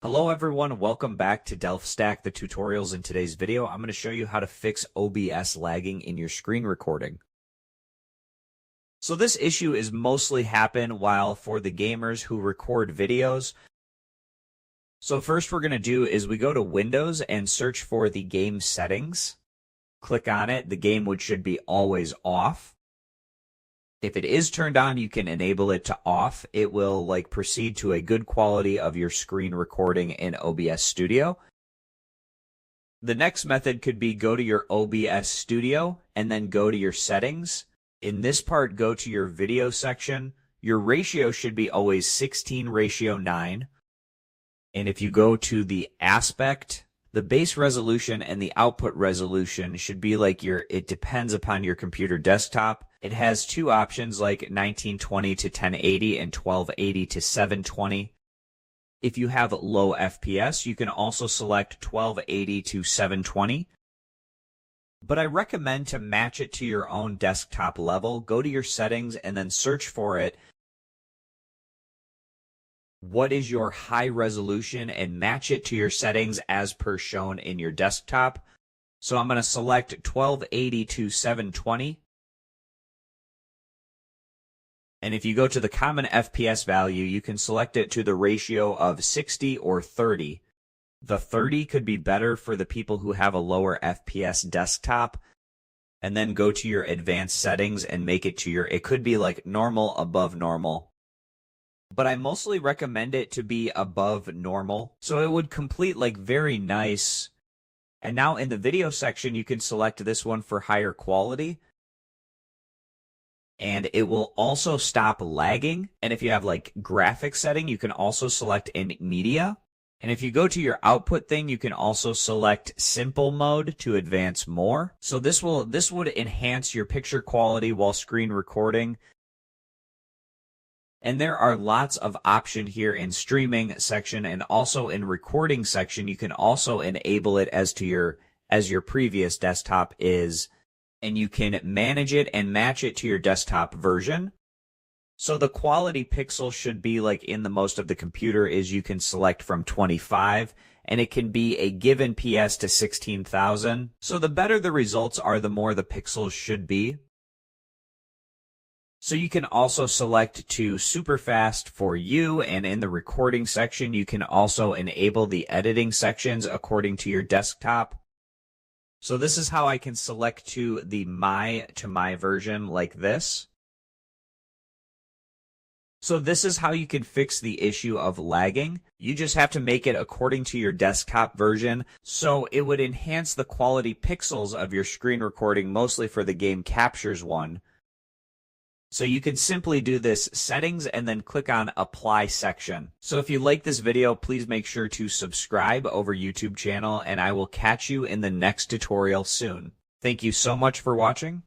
Hello everyone, welcome back to DelphStack, the tutorials. In today's video, I'm going to show you how to fix OBS lagging in your screen recording. So this issue is mostly happen while for the gamers who record videos. So first we're going to do is we go to Windows and search for the game settings. Click on it, the game mode should be always off. If it is turned on, you can enable it to off. It will proceed to a good quality of your screen recording in OBS Studio. The next method could be go to your OBS Studio and then go to your settings. In this part, go to your video section. Your ratio should be always 16:9. And if you go to the aspect, the base resolution and the output resolution should be it depends upon your computer desktop. It has two options like 1920 to 1080 and 1280 to 720. If you have low FPS, you can also select 1280 to 720. But I recommend to match it to your own desktop level. Go to your settings and then search for it. What is your high resolution and match it to your settings as per shown in your desktop. So I'm going to select 1280 to 720. And if you go to the common FPS value, you can select it to the ratio of 60 or 30. The 30 could be better for the people who have a lower FPS desktop. And then go to your advanced settings and make it to it could be normal, above normal. But I mostly recommend it to be above normal. So it would complete very nice. And now in the video section, you can select this one for higher quality. And it will also stop lagging. And if you have graphics setting, you can also select in media. And if you go to your output thing, you can also select simple mode to advance more. So this would enhance your picture quality while screen recording. And there are lots of options here in streaming section and also in recording section. You can also enable it as your previous desktop is. And you can manage it and match it to your desktop version. So the quality pixel should be in the most of the computer is you can select from 25 and it can be a given PS to 16,000. So the better the results are, the more the pixels should be. So you can also select to super fast for you, and in the recording section you can also enable the editing sections according to your desktop. So this is how I can select to my version like this. So this is how you can fix the issue of lagging. You just have to make it according to your desktop version. So it would enhance the quality pixels of your screen recording, mostly for the game captures one. So you can simply do this settings and then click on apply section. So if you like this video, please make sure to subscribe over YouTube channel and I will catch you in the next tutorial soon. Thank you so much for watching.